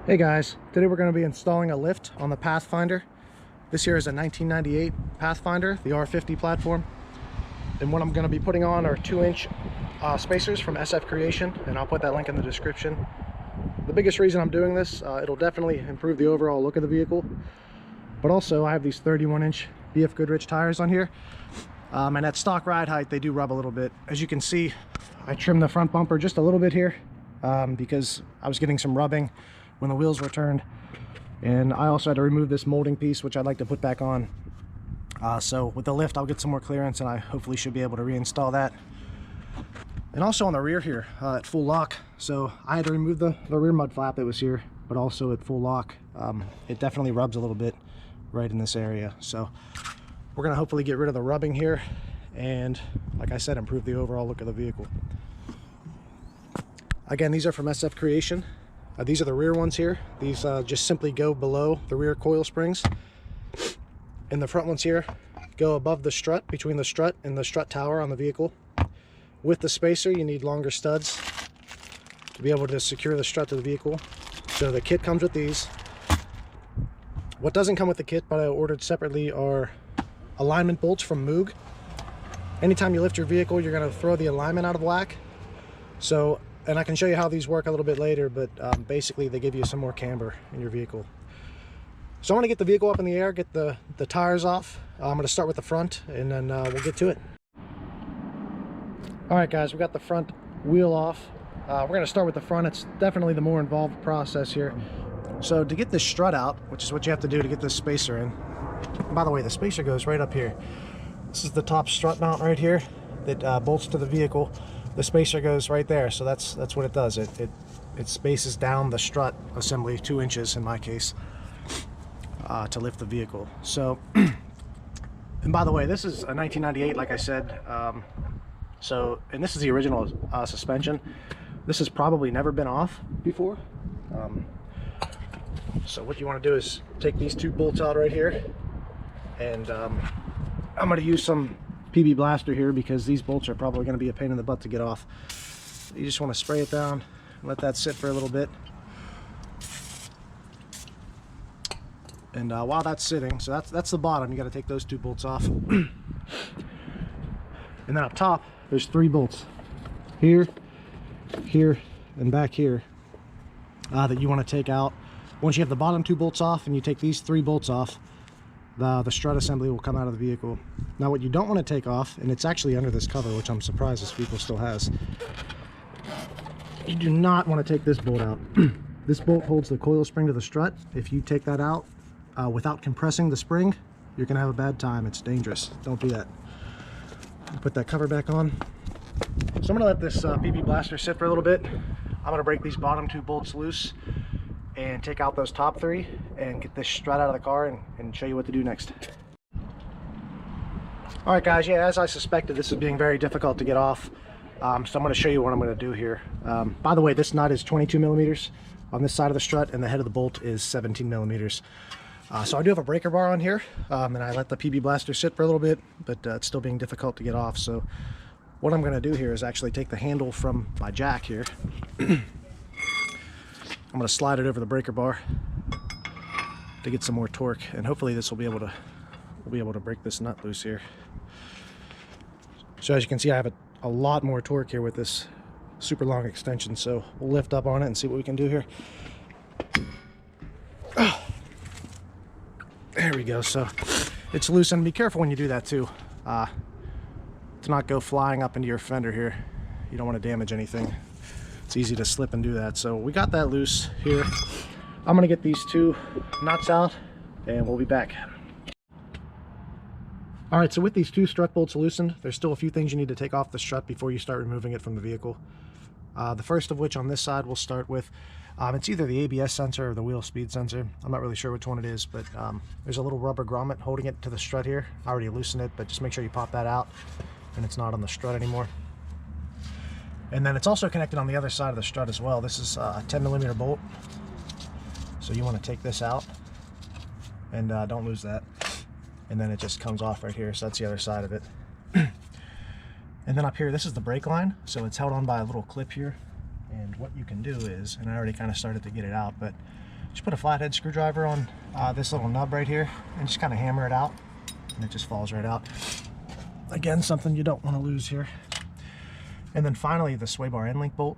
Hey guys, today we're going to be installing a lift on the Pathfinder. This here is a 1998 Pathfinder, the R50 platform. And what I'm going to be putting on are 2-inch spacers from SF Creation, and I'll put that link in the description. The biggest reason I'm doing this, it'll definitely improve the overall look of the vehicle. But also I have these 31-inch BFGoodrich tires on here. And at stock ride height, they do rub a little bit. As you can see, I trimmed the front bumper just a little bit here because I was getting some rubbing when the wheels were turned, and I also had to remove this molding piece, which I'd like to put back on. So with the lift I'll get some more clearance, and I hopefully should be able to reinstall that. And also on the rear here at full lock, so I had to remove the rear mud flap that was here, but also at full lock it definitely rubs a little bit right in this area. So we're gonna hopefully get rid of the rubbing here and, like I said, improve the overall look of the vehicle. Again, these are from SF Creation. These are the rear ones here. These just simply go below the rear coil springs. And the front ones here go above the strut, between the strut and the strut tower on the vehicle. With the spacer, you need longer studs to be able to secure the strut to the vehicle. So the kit comes with these. What doesn't come with the kit, but I ordered separately, are alignment bolts from Moog. Anytime you lift your vehicle, you're going to throw the alignment out of whack. So, and I can show you how these work a little bit later, but basically they give you some more camber in your vehicle. So I'm going to get the vehicle up in the air, get the tires off. I'm going to start with the front, and then we'll get to it. Alright guys, we got the front wheel off. We're going to start with the front. It's definitely the more involved process here. So to get this strut out, which is what you have to do to get this spacer in. And by the way, the spacer goes right up here. This is the top strut mount right here that bolts to the vehicle. The spacer goes right there, so that's what it does. It spaces down the strut assembly 2 inches in my case to lift the vehicle. So, and by the way, this is a 1998, like I said. And this is the original suspension. This has probably never been off before. So what you want to do is take these 2 bolts out right here, and I'm going to use some PB Blaster here because these bolts are probably going to be a pain in the butt to get off. You just want to spray it down and let that sit for a little bit. And while that's sitting, so that's the bottom, you got to take those 2 bolts off. And then up top there's 3 bolts here, here, and back here that you want to take out. Once you have the bottom 2 bolts off and you take these 3 bolts off, the strut assembly will come out of the vehicle. Now what you don't want to take off, and it's actually under this cover, which I'm surprised this vehicle still has, you do not want to take this bolt out. This bolt holds the coil spring to the strut. If you take that out without compressing the spring, you're going to have a bad time. It's dangerous. Don't do that. Put that cover back on. So I'm going to let this PB Blaster sit for a little bit. I'm going to break these bottom 2 bolts loose and take out those top 3 and get this strut out of the car and show you what to do next. Alright guys, yeah, as I suspected, this is being very difficult to get off. So I'm going to show you what I'm going to do here. By the way, this nut is 22 millimeters on this side of the strut, and the head of the bolt is 17 millimeters. So I do have a breaker bar on here, and I let the PB Blaster sit for a little bit, but it's still being difficult to get off. So what I'm going to do here is actually take the handle from my jack here. I'm going to slide it over the breaker bar to get some more torque, and hopefully this will be able to break this nut loose here. So as you can see, I have a lot more torque here with this super long extension, so we'll lift up on it and see what we can do here. There we go. So it's loose, and be careful when you do that too, to not go flying up into your fender here. You don't want to damage anything. It's easy to slip and do that. So we got that loose here. I'm gonna get these 2 nuts out and we'll be back. All right, so with these 2 strut bolts loosened, there's still a few things you need to take off the strut before you start removing it from the vehicle. The first of which on this side we'll start with, it's either the ABS sensor or the wheel speed sensor. I'm not really sure which one it is, but there's a little rubber grommet holding it to the strut here. I already loosened it, but just make sure you pop that out and it's not on the strut anymore. And then it's also connected on the other side of the strut as well. This is a 10 millimeter bolt. So you want to take this out and don't lose that. And then it just comes off right here. So that's the other side of it. And then up here, this is the brake line. So it's held on by a little clip here. And what you can do is, and I already kind of started to get it out, but Just put a flathead screwdriver on this little nub right here and just kind of hammer it out, and it just falls right out. Again, something you don't want to lose here. And then finally, the sway bar end link bolt.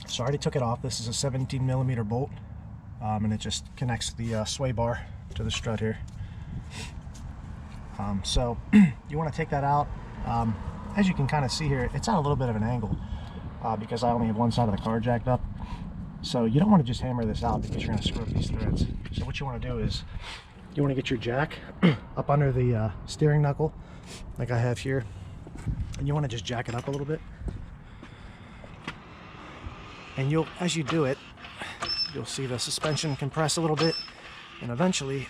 So I already took it off. This is a 17mm bolt, and it just connects the sway bar to the strut here. So you want to take that out. As you can kind of see here, it's at a little bit of an angle because I only have one side of the car jacked up. So you don't want to just hammer this out because you're going to screw up these threads. So what you want to do is you want to get your jack up under the steering knuckle like I have here, and you want to just jack it up a little bit. And you'll, as you do it, you'll see the suspension compress a little bit, and eventually,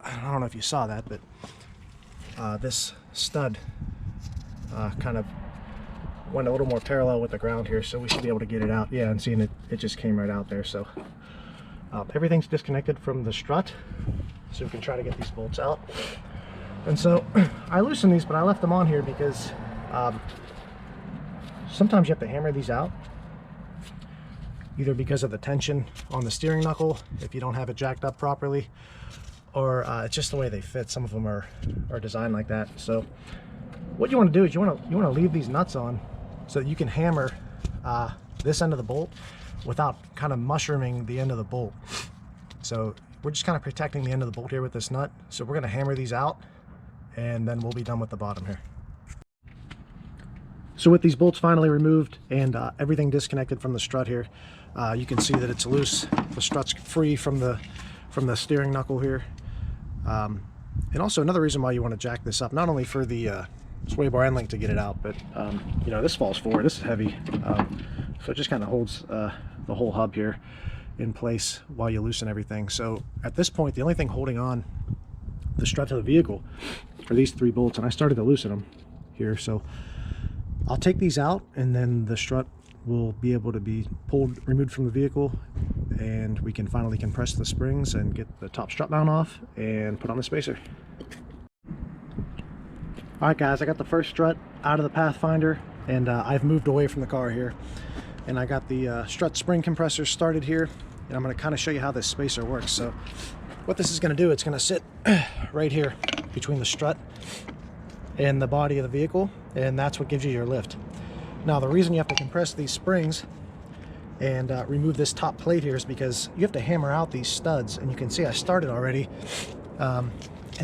I don't know if you saw that, but this stud kind of went a little more parallel with the ground here, so we should be able to get it out. Yeah, and seeing it just came right out there. So everything's disconnected from the strut, so we can try to get these bolts out. And so I loosened these, but I left them on here because sometimes you have to hammer these out, either because of the tension on the steering knuckle if you don't have it jacked up properly, or it's just the way they fit. Some of them are designed like that. So what you want to do is you want to leave these nuts on so that you can hammer this end of the bolt without kind of mushrooming the end of the bolt. So we're just kind of protecting the end of the bolt here with this nut. So we're going to hammer these out, and then we'll be done with the bottom here. So with these bolts finally removed and everything disconnected from the strut here, you can see that it's loose. The strut's free from the steering knuckle here. And also another reason why you want to jack this up, not only for the sway bar end link to get it out, but you know, this falls forward. This is heavy, so it just kind of holds the whole hub here in place while you loosen everything. So at this point, the only thing holding on the strut to the vehicle are these 3 bolts, and I started to loosen them here. So I'll take these out, and then the strut will be able to be removed from the vehicle, and we can finally compress the springs and get the top strut mount off and put on the spacer. Alright guys, I got the first strut out of the Pathfinder, and I've moved away from the car here, and I got the strut spring compressor started here, and I'm going to kind of show you how this spacer works. So what this is going to do, it's going to sit right here between the strut and the body of the vehicle, and that's what gives you your lift. Now the reason you have to compress these springs and remove this top plate here is because you have to hammer out these studs, and you can see I started already, and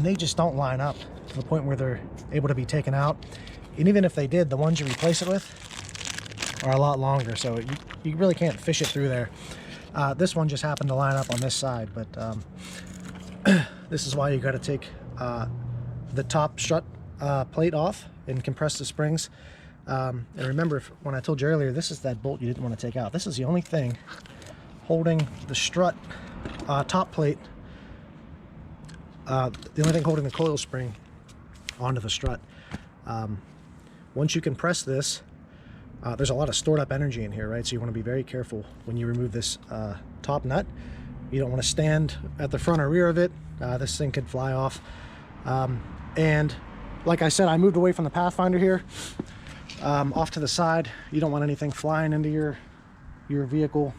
they just don't line up to the point where they're able to be taken out. And even if they did, the ones you replace it with are a lot longer, so you really can't fish it through there. This one just happened to line up on this side, but this is why you got to take the top strut plate off and compress the springs. And remember, when I told you earlier, this is that bolt you didn't want to take out. This is the only thing holding the strut top plate, the only thing holding the coil spring onto the strut. Once you compress this, there's a lot of stored up energy in here, right? So you want to be very careful when you remove this top nut. You don't want to stand at the front or rear of it. This thing could fly off. And like I said, I moved away from the Pathfinder here, off to the side. You don't want anything flying into your vehicle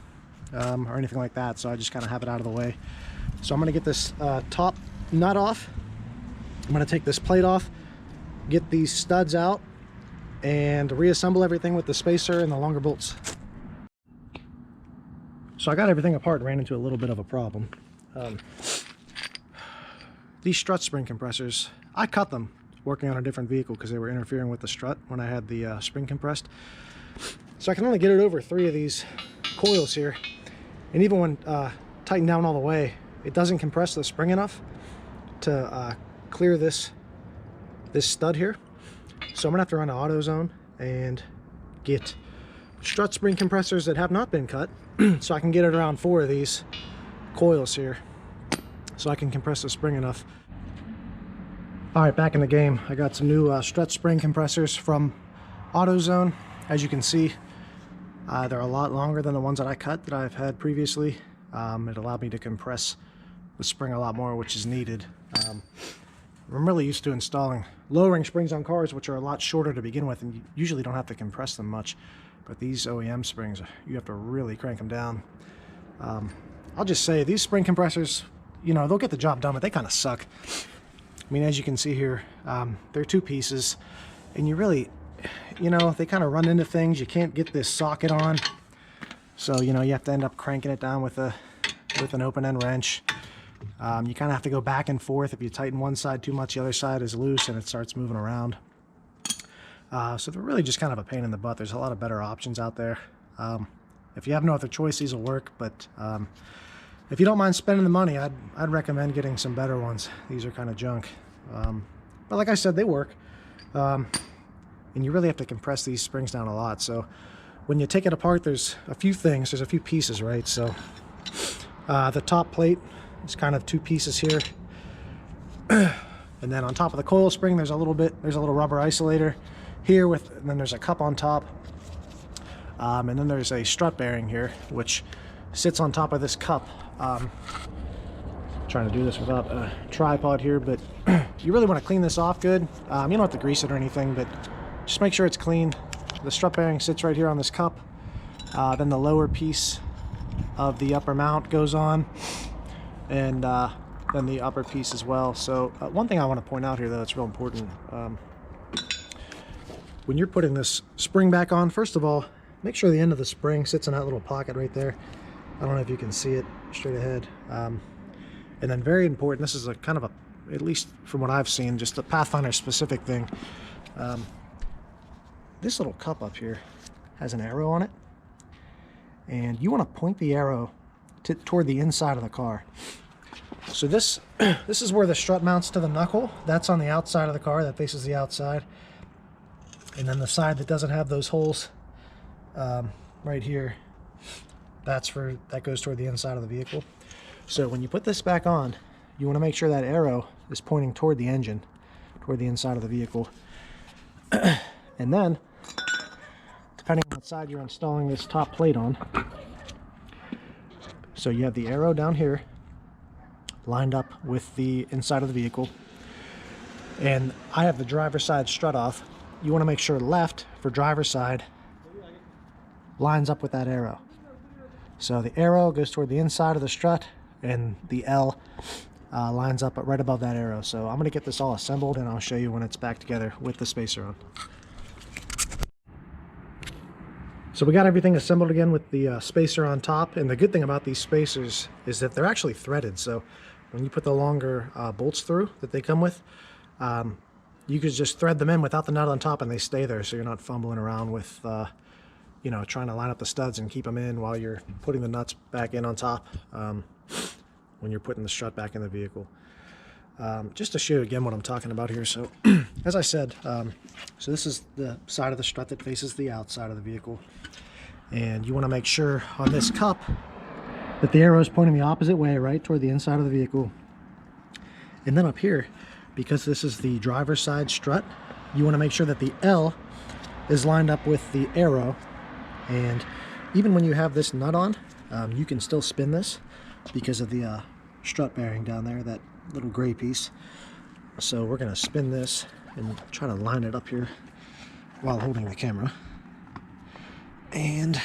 or anything like that, so I just kind of have it out of the way. So I'm going to get this top nut off. I'm going to take this plate off, get these studs out, and reassemble everything with the spacer and the longer bolts. So I got everything apart and ran into a little bit of a problem. These strut spring compressors, I cut them working on a different vehicle because they were interfering with the strut when I had the spring compressed. So I can only get it over 3 of these coils here, and even when tightened down all the way, it doesn't compress the spring enough to clear this stud here. So I'm gonna have to run to AutoZone and get strut spring compressors that have not been cut so I can get it around 4 of these coils here so I can compress the spring enough. Alright, back in the game. I got some new strut spring compressors from AutoZone. As you can see, they're a lot longer than the ones that I cut that I've had previously. It allowed me to compress the spring a lot more, which is needed. I'm really used to installing lowering springs on cars, which are a lot shorter to begin with, and you usually don't have to compress them much. But these OEM springs, you have to really crank them down. I'll just say these spring compressors, you know, they'll get the job done, but they kind of suck. I mean, as you can see here, they're 2 pieces, and you really, you know, they kind of run into things. You can't get this socket on, so you know you have to end up cranking it down with an open-end wrench. You kind of have to go back and forth. If you tighten one side too much, the other side is loose and it starts moving around. So they're really just kind of a pain in the butt. There's a lot of better options out there. If you have no other choice, these will work, but if you don't mind spending the money, I'd recommend getting some better ones. These are kind of junk, but like I said, they work. And you really have to compress these springs down a lot. So when you take it apart, there's a few things, there's a few pieces, right? So the top plate is kind of 2 pieces here, and then on top of the coil spring there's a little rubber isolator here, and then there's a cup on top, and then there's a strut bearing here which sits on top of this cup. Trying to do this without a tripod here, but you really want to clean this off good. You don't have to grease it or anything, but just make sure it's clean. The strut bearing sits right here on this cup. Then the lower piece of the upper mount goes on, and then the upper piece as well. So one thing I want to point out here, though, that's real important. When you're putting this spring back on, first of all, make sure the end of the spring sits in that little pocket right there. I don't know if you can see it straight ahead. And then very important, this is a kind of a, at least from what I've seen, just a Pathfinder specific thing. This little cup up here has an arrow on it, and you want to point the arrow toward the inside of the car. So this is where the strut mounts to the knuckle. That's on the outside of the car, that faces the outside. And then the side that doesn't have those holes, right here, that goes toward the inside of the vehicle. So when you put this back on, you want to make sure that arrow is pointing toward the engine, toward the inside of the vehicle. And then, depending on what side you're installing this top plate on, so you have the arrow down here lined up with the inside of the vehicle, and I have the driver's side strut off. You want to make sure left for driver's side lines up with that arrow. So the arrow goes toward the inside of the strut, and the L lines up right above that arrow. So I'm going to get this all assembled, and I'll show you when it's back together with the spacer on. So we got everything assembled again with the spacer on top, and the good thing about these spacers is that they're actually threaded. So when you put the longer bolts through that they come with, you could just thread them in without the nut on top, and they stay there, so you're not fumbling around with you know, trying to line up the studs and keep them in while you're putting the nuts back in on top when you're putting the strut back in the vehicle. Just to show you again what I'm talking about here. So as I said, so this is the side of the strut that faces the outside of the vehicle, and you want to make sure on this cup that the arrow is pointing the opposite way, right toward the inside of the vehicle. And then up here, because this is the driver's side strut, you want to make sure that the L is lined up with the arrow. And even when you have this nut on, you can still spin this because of the strut bearing down there, that little gray piece. So we're going to spin this and try to line it up here while holding the camera. And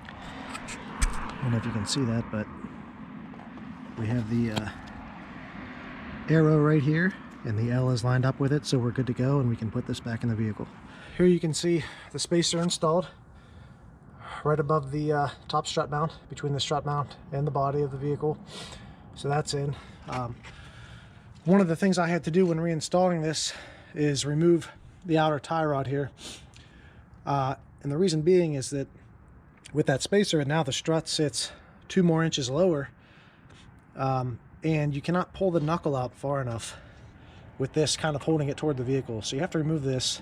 I don't know if you can see that, but we have the arrow right here, and the L is lined up with it, so we're good to go, and we can put this back in the vehicle. Here you can see the spacer installed right above the top strut mount, between the strut mount and the body of the vehicle. So that's in. One of the things I had to do when reinstalling this is remove the outer tie rod here. And the reason being is that with that spacer, and now the strut sits 2 more inches lower, and you cannot pull the knuckle out far enough with this kind of holding it toward the vehicle. So you have to remove this.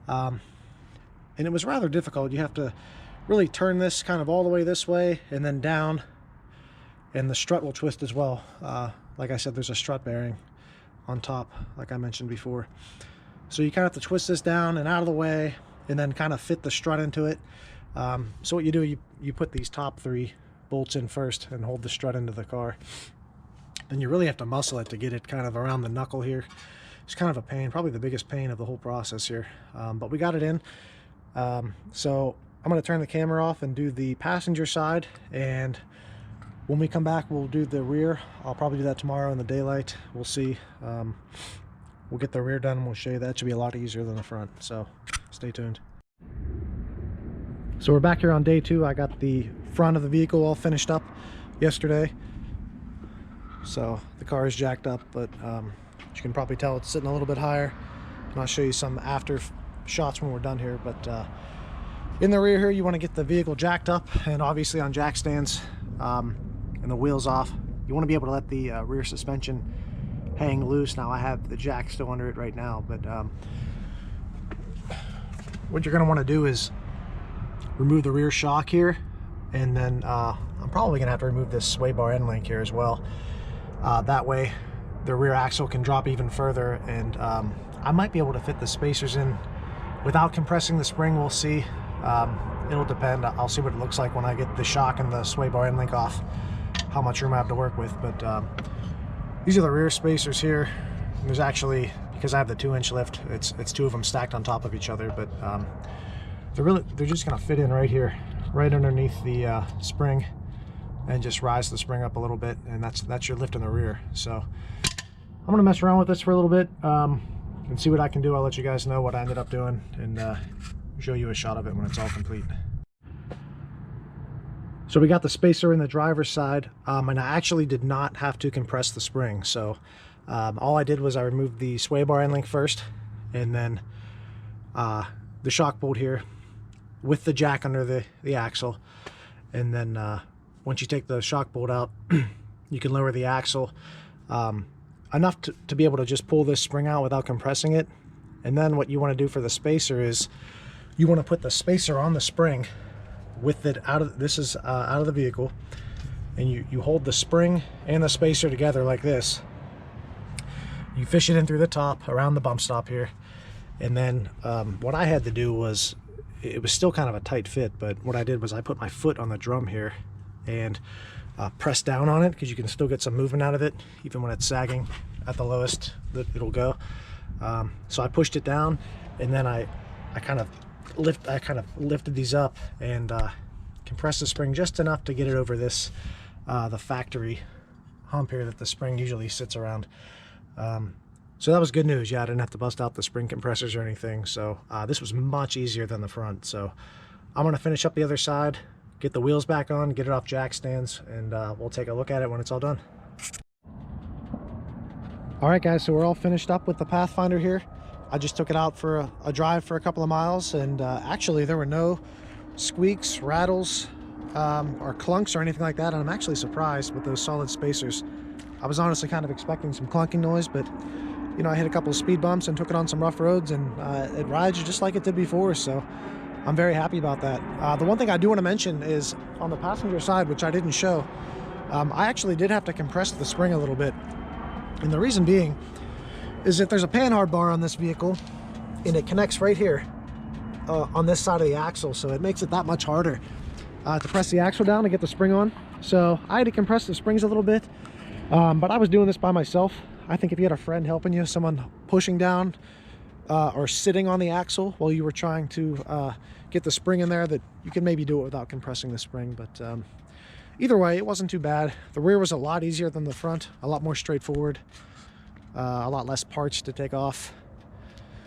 And it was rather difficult. You have to really turn this kind of all the way this way and then down, and the strut will twist as well. Like I said, there's a strut bearing on top, like I mentioned before. So you kind of have to twist this down and out of the way, and then kind of fit the strut into it. So what you do, you put these top 3 bolts in first and hold the strut into the car. Then you really have to muscle it to get it kind of around the knuckle here. It's kind of a pain, probably the biggest pain of the whole process here. But we got it in. So I'm going to turn the camera off and do the passenger side, and When we come back, we'll do the rear. I'll probably do that tomorrow in the daylight. We'll see. We'll get the rear done and we'll show you that. It should be a lot easier than the front, so stay tuned. So we're back here on day 2. I got the front of the vehicle all finished up yesterday. So the car is jacked up, but you can probably tell it's sitting a little bit higher. And I'll show you some after shots when we're done here. But in the rear here, you want to get the vehicle jacked up, and obviously on jack stands and the wheels off. You want to be able to let the rear suspension hang loose. Now I have the jack still under it right now, but what you're going to want to do is remove the rear shock here, and then I'm probably gonna have to remove this sway bar end link here as well. That way the rear axle can drop even further, and I might be able to fit the spacers in without compressing the spring. We'll see. It'll depend. I'll see what it looks like when I get the shock and the sway bar end link off, how much room I have to work with. But these are the rear spacers here. There's actually, because I have the 2-inch lift, it's 2 of them stacked on top of each other, but they're just gonna fit in right here, right underneath the spring, and just rise the spring up a little bit, and that's your lift in the rear. So I'm gonna mess around with this for a little bit and see what I can do. I'll let you guys know what I ended up doing and show you a shot of it when it's all complete. So we got the spacer in the driver's side, and I actually did not have to compress the spring. So all I did was I removed the sway bar end link first, and then the shock bolt here with the jack under the axle, and then once you take the shock bolt out, you can lower the axle enough to be able to just pull this spring out without compressing it. And then what you want to do for the spacer is you want to put the spacer on the spring with it out of out of the vehicle, and you hold the spring and the spacer together like this. You fish it in through the top around the bump stop here, and then what I had to do was, it was still kind of a tight fit, but what I did was I put my foot on the drum here and press down on it, because you can still get some movement out of it even when it's sagging at the lowest that it'll go. So I pushed it down, and then I kind of lifted these up and compressed the spring just enough to get it over this the factory hump here that the spring usually sits around. So that was good news. Yeah, I didn't have to bust out the spring compressors or anything. So this was much easier than the front. So I'm going to finish up the other side, get the wheels back on, get it off jack stands, and we'll take a look at it when it's all done. All right, guys, so we're all finished up with the Pathfinder here. I just took it out for a drive for a couple of miles, and actually there were no squeaks, rattles, or clunks or anything like that. And I'm actually surprised with those solid spacers. I was honestly kind of expecting some clunking noise, but you know, I hit a couple of speed bumps and took it on some rough roads, and it rides just like it did before, so I'm very happy about that. The one thing I do want to mention is on the passenger side, which I didn't show, I actually did have to compress the spring a little bit. And the reason being is that there's a panhard bar on this vehicle, and it connects right here on this side of the axle, so it makes it that much harder to press the axle down to get the spring on. So I had to compress the springs a little bit, but I was doing this by myself. I think if you had a friend helping you, someone pushing down or sitting on the axle while you were trying to get the spring in there, that you can maybe do it without compressing the spring. But either way, it wasn't too bad. The rear was a lot easier than the front, a lot more straightforward, a lot less parts to take off.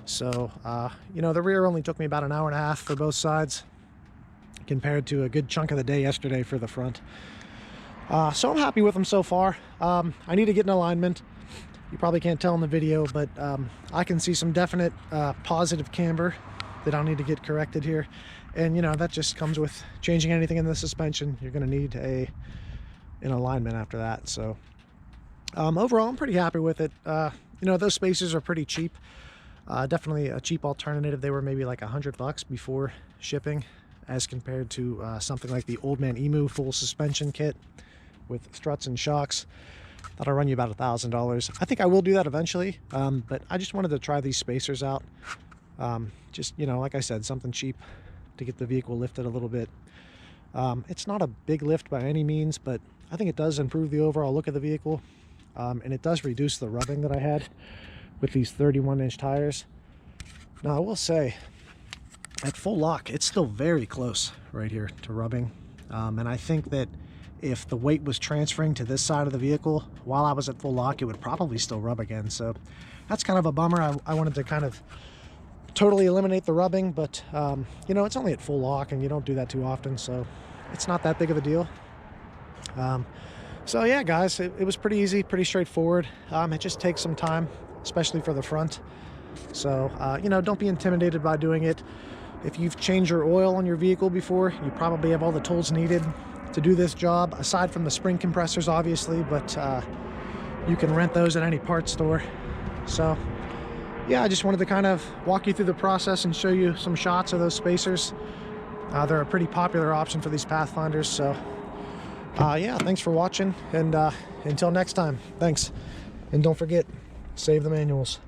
So you know, the rear only took me about an hour and a half for both sides, compared to a good chunk of the day yesterday for the front. So I'm happy with them so far. I need to get in alignment. You probably can't tell in the video, but I can see some definite positive camber that I'll need to get corrected here. And you know, that just comes with changing anything in the suspension. You're going to need an alignment after that. So overall, I'm pretty happy with it. You know, those spacers are pretty cheap. Definitely a cheap alternative. They were maybe like $100 before shipping, as compared to something like the Old Man Emu full suspension kit with struts and shocks. That'll run you about $1,000. I think I will do that eventually, but I just wanted to try these spacers out. Just, you know, like I said, something cheap to get the vehicle lifted a little bit. It's not a big lift by any means, but I think it does improve the overall look of the vehicle, and it does reduce the rubbing that I had with these 31-inch tires. Now I will say, at full lock, it's still very close right here to rubbing, and I think that if the weight was transferring to this side of the vehicle while I was at full lock, it would probably still rub again. So that's kind of a bummer. I wanted to kind of totally eliminate the rubbing, but you know, it's only at full lock and you don't do that too often, so it's not that big of a deal. So yeah, guys, it was pretty easy, pretty straightforward. It just takes some time, especially for the front. So you know, don't be intimidated by doing it. If you've changed your oil on your vehicle before, you probably have all the tools needed to do this job, aside from the spring compressors, obviously, but you can rent those at any parts store. So yeah, I just wanted to kind of walk you through the process and show you some shots of those spacers. They're a pretty popular option for these Pathfinders. So yeah, thanks for watching, and until next time, thanks. And don't forget, save the manuals.